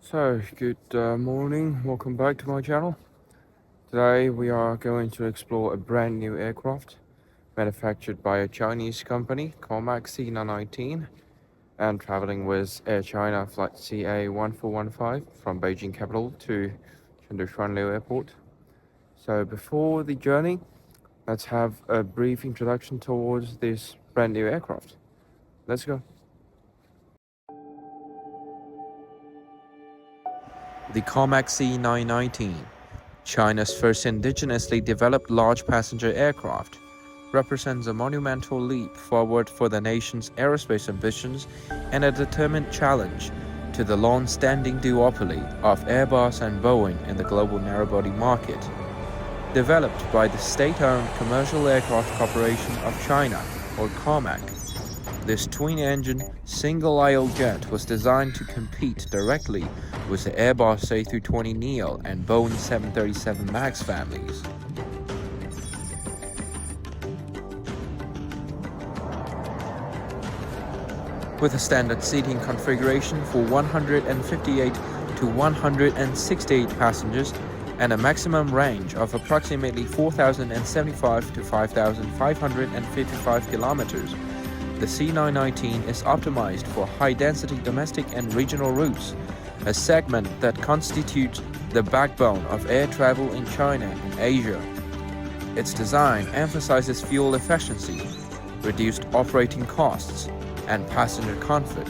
Good morning, welcome back to my channel. Today we are going to explore a brand new aircraft manufactured by a Chinese company, China C919, and traveling with Air China flight CA1415 from Beijing capital to Chengdu Airport. So before the journey, let's have a brief introduction towards this brand new aircraft. Let's go. The China C919, China's first indigenously developed large passenger aircraft, represents a monumental leap forward for the nation's aerospace ambitions and a determined challenge to the long-standing duopoly of Airbus and Boeing in the global narrow-body market. Developed by the state-owned Commercial Aircraft Corporation of China, or COMAC, this twin-engine, single-aisle jet was designed to compete directly with the Airbus A320neo and Boeing 737 MAX families. With a standard seating configuration for 158 to 168 passengers and a maximum range of approximately 4,075 to 5,555 kilometers, the C919 is optimized for high-density domestic and regional routes, a segment that constitutes the backbone of air travel in China and Asia. Its design emphasizes fuel efficiency, reduced operating costs, and passenger comfort,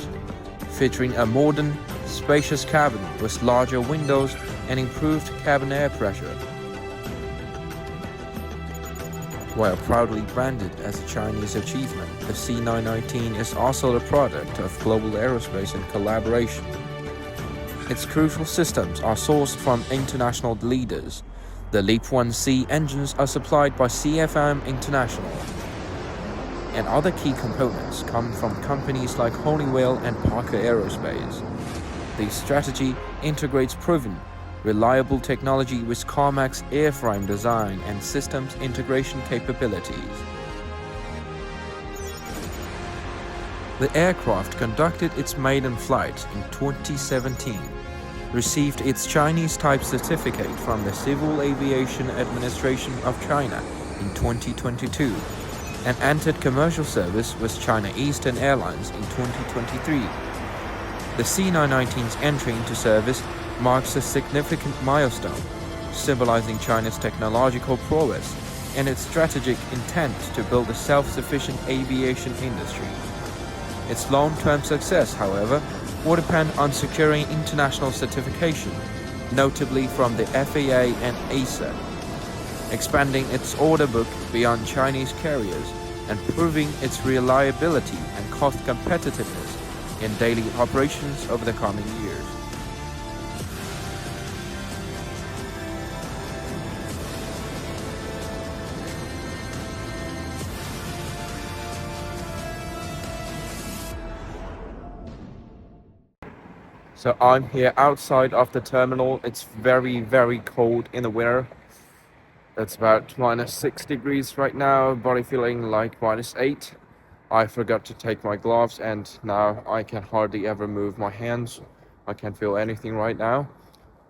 featuring a modern, spacious cabin with larger windows and improved cabin air pressure. While proudly branded as a Chinese achievement, the C919 is also the product of global aerospace and collaboration. Its crucial systems are sourced from international leaders. The LEAP-1C engines are supplied by CFM International, and other key components come from companies like Honeywell and Parker Aerospace. The strategy integrates proven, reliable technology with COMAC's airframe design and systems integration capabilities. The aircraft conducted its maiden flight in 2017, received its Chinese type certificate from the Civil Aviation Administration of China in 2022, and entered commercial service with China Eastern Airlines in 2023. The C919's entry into service marks a significant milestone, symbolizing China's technological prowess and its strategic intent to build a self-sufficient aviation industry. Its long-term success, however, will depend on securing international certification, notably from the FAA and ASA, expanding its order book beyond Chinese carriers, and proving its reliability and cost competitiveness in daily operations over the coming years. So I'm here outside of the terminal. It's very, very cold in the winter. It's about -6 degrees right now, body feeling like -8. I forgot to take my gloves and now I can hardly ever move my hands. I can't feel anything right now.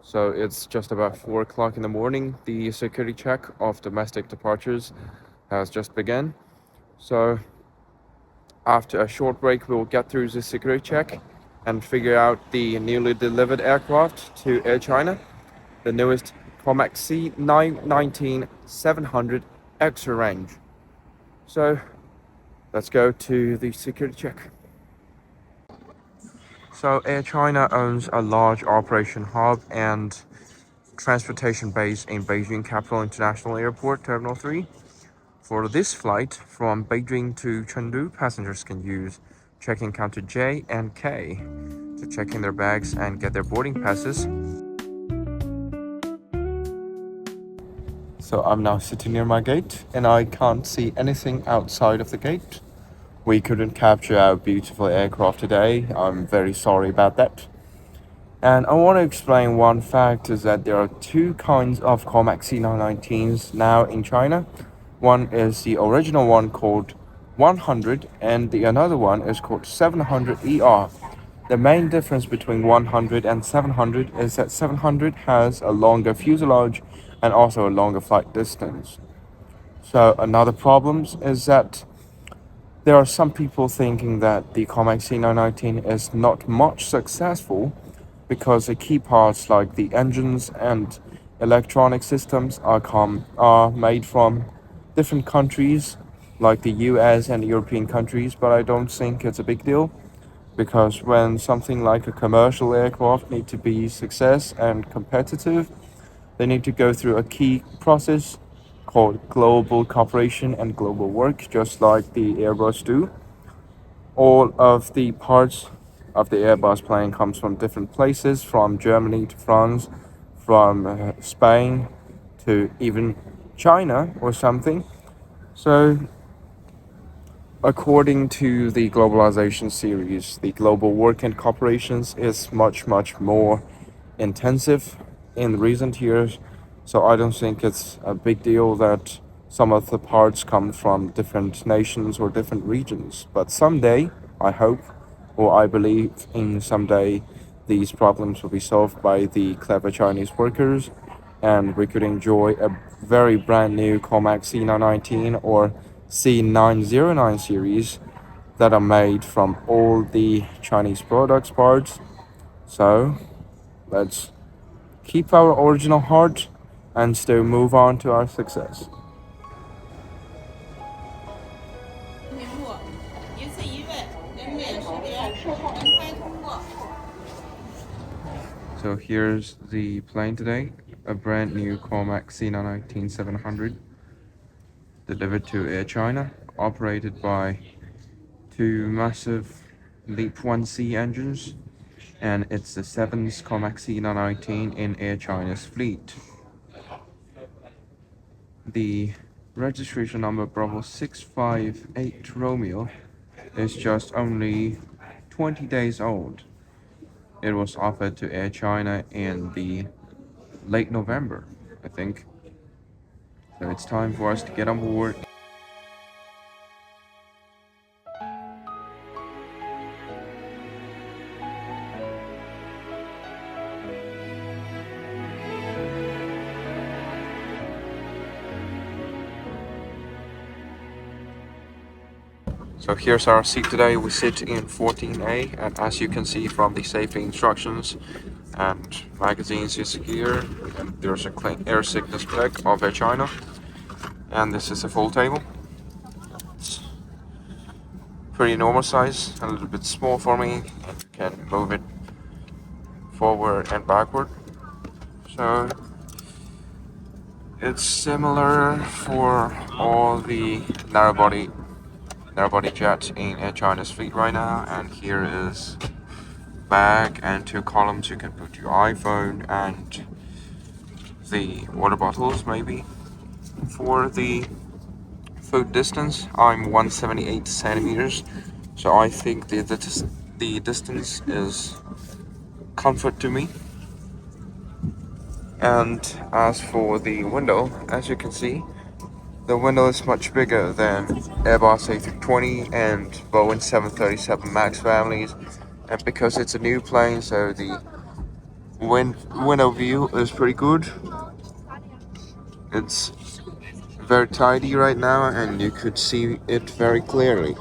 So it's just about 4 o'clock in the morning. The security check of domestic departures has just begun. So after a short break, we'll get through the security check and figure out the newly delivered aircraft to Air China, the newest China C919-700 extra range. So let's go to the security check. So Air China owns a large operation hub and transportation base in Beijing Capital International Airport, Terminal 3. For this flight from Beijing to Chengdu, passengers can use check-in counter J and K to check in their bags and get their boarding passes. So I'm now sitting near my gate and I can't see anything outside of the gate. We couldn't capture our beautiful aircraft today. I'm very sorry about that. And I want to explain one fact is that there are two kinds of China C919s now in China. One is the original one called 100 and the another one is called 700ER. The main difference between 100 and 700 is that 700 has a longer fuselage and also a longer flight distance. So another problem is that there are some people thinking that the Comac C919 is not much successful because the key parts like the engines and electronic systems are made from different countries like the US and European countries, but I don't think it's a big deal because when something like a commercial aircraft need to be success and competitive, they need to go through a key process called global cooperation and global work, just like the Airbus do. All of the parts of the Airbus plane comes from different places, from Germany to France, from Spain to even China or something. So according to the globalization series, the global work and cooperations is much more intensive in recent years. So I don't think it's a big deal that some of the parts come from different nations or different regions. But someday, I hope, or I believe in someday, these problems will be solved by the clever Chinese workers, and we could enjoy a very brand new Comac C919 or C909 series that are made from all the Chinese products parts. So let's keep our original heart and still move on to our success. So here's the plane today, a brand new Comac C919-700 delivered to Air China, operated by two massive LEAP 1C engines, and it's the seventh Comac C919 in Air China's fleet. The registration number Bravo 658 Romeo is just only 20 days old. It was offered to Air China in the late November, I think. So it's time for us to get on board. So here's our seat today. We sit in 14A, and as you can see from the safety instructions and magazines is here, and there's a clean air sickness flag of Air China, and this is a full table. It's pretty normal size, a little bit small for me, and you can move it forward and backward. So it's similar for all the narrow body jets in Air China's fleet right now. And here is bag and two columns. You can put your iPhone and the water bottles maybe. For the foot distance, I'm 178 centimeters, so I think the distance is comfort to me. And as for the window, as you can see, the window is much bigger than Airbus A320 and Boeing 737 MAX families, and because it's a new plane, so the window view is pretty good. It's very tidy right now, and you could see it very clearly.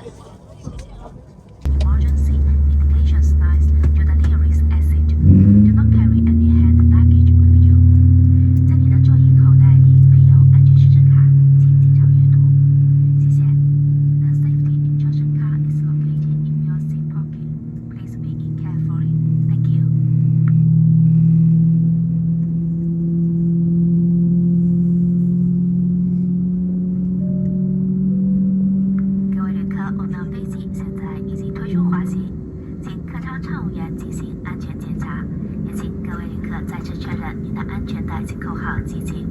Emergency indication signs to the nearest exit. Do not carry any hand luggage with you. 在你的座椅口袋里备有安全须知卡，请经常阅读。谢谢。The safety instruction card is located in your seat pocket. Please read it carefully. Thank you. 各位旅客，我们飞机现在已经推出滑行，请客舱乘务员进行安全检查，也请各位旅客再次确认您的安全带紧扣好系紧。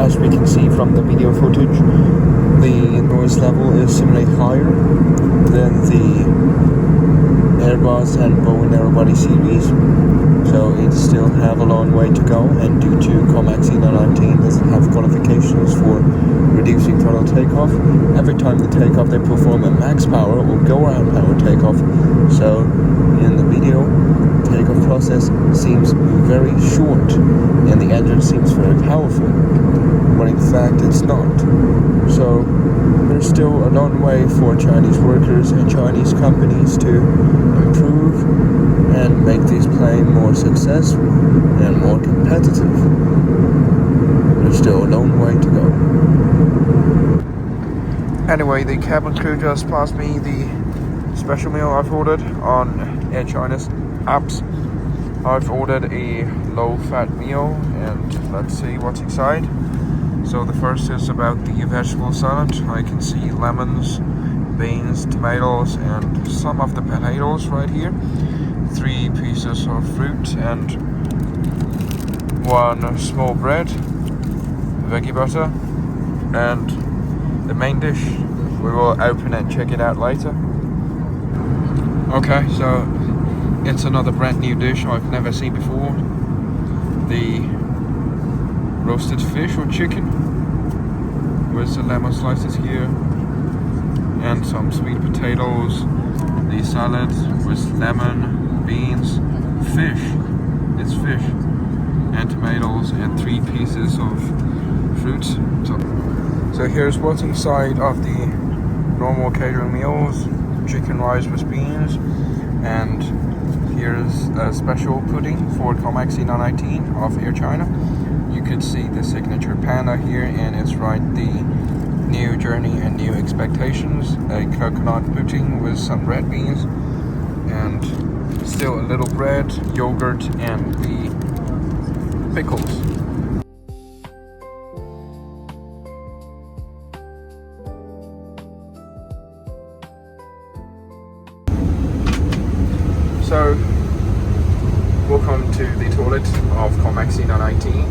as we can see from the video footage, the noise level is similarly higher than the Airbus and Boeing narrow-body series, so it still have a long way to go. And due to Comac C919 doesn't have qualifications for reducing throttle takeoff, every time they take off they perform a max power or go-around power takeoff. So in the video, takeoff process seems very short and the engine seems very powerful, when in fact it's not. So there's still a long way for Chinese workers and Chinese companies to improve and make this plane more successful and more competitive. There's still a long way to go. Anyway, the cabin crew just passed me the special meal I've ordered on Air China's apps. I've ordered a low-fat meal, and let's see what's inside. So the first is about the vegetable salad. I can see lemons, beans, tomatoes, and some of the potatoes right here. 3 pieces of fruit and 1 small bread, veggie butter, and the main dish. We will open and check it out later. Okay, so it's another brand new dish I've never seen before. The roasted fish or chicken with the lemon slices here and some sweet potatoes. The salad with lemon, beans, fish, it's fish, and tomatoes, and 3 pieces of fruit. So here's what's inside of the normal catering meals: chicken rice with beans, and here's a special pudding for Comac C919 of Air China. You could see the signature panda here, and it's right the new journey and new expectations. A coconut pudding with some red beans, and still a little bread, yogurt, and the pickles. So, welcome to the toilet of Comac C919.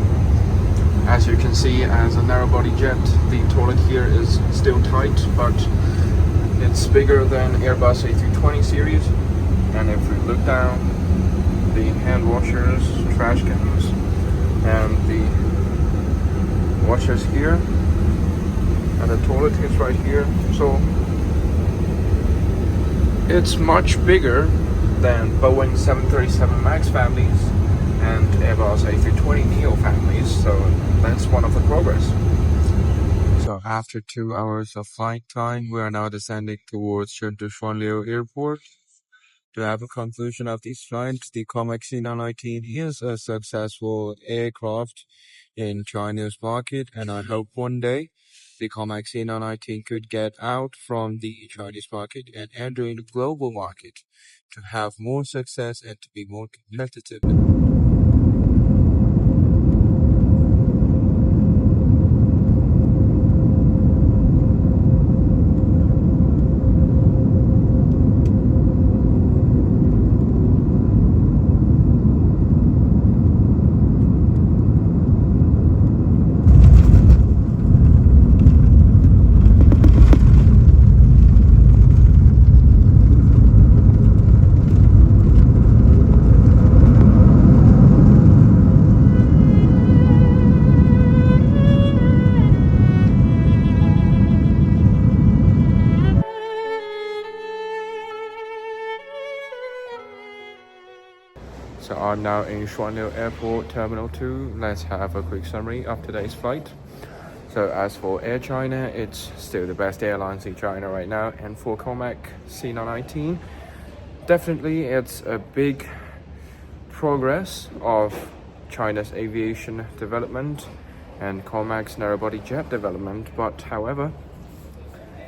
As you can see, as a narrow-body jet, the toilet here is still tight, but it's bigger than Airbus A320 series. And if we look down, the hand washers, trash cans, and the washers here, and the toilet is right here. So it's much bigger than Boeing 737 MAX families and Airbus A320neo families, so that's one of the progress. So after 2 hours of flight time, we are now descending towards Chengdu Airport. To have a conclusion of this flight, the Comac C919 is a successful aircraft in China's market, and I hope one day the Comac C919 could get out from the Chinese market and enter the global market to have more success and to be more competitive. So I'm now in Shanghai Airport Terminal 2. Let's have a quick summary of today's flight. So as for Air China, it's still the best airlines in China right now. And for Comac C919, definitely it's a big progress of China's aviation development and Comac's narrow-body jet development. But however,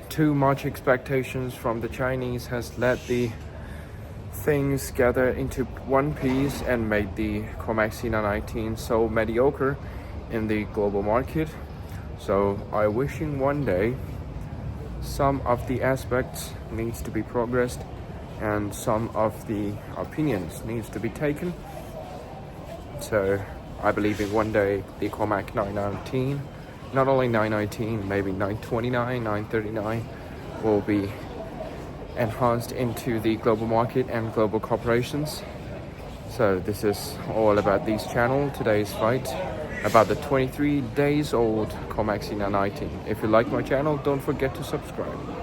too much expectations from the Chinese has led the things gather into one piece and made the Comac C919 so mediocre in the global market. So I wishing one day some of the aspects needs to be progressed and some of the opinions needs to be taken. So I believe in one day the Comac 919 not only 919, maybe 929, 939 will be enhanced into the global market and global corporations. So this is all about this channel, today's fight about the 23 days old Comac C919. If you like my channel, don't forget to subscribe.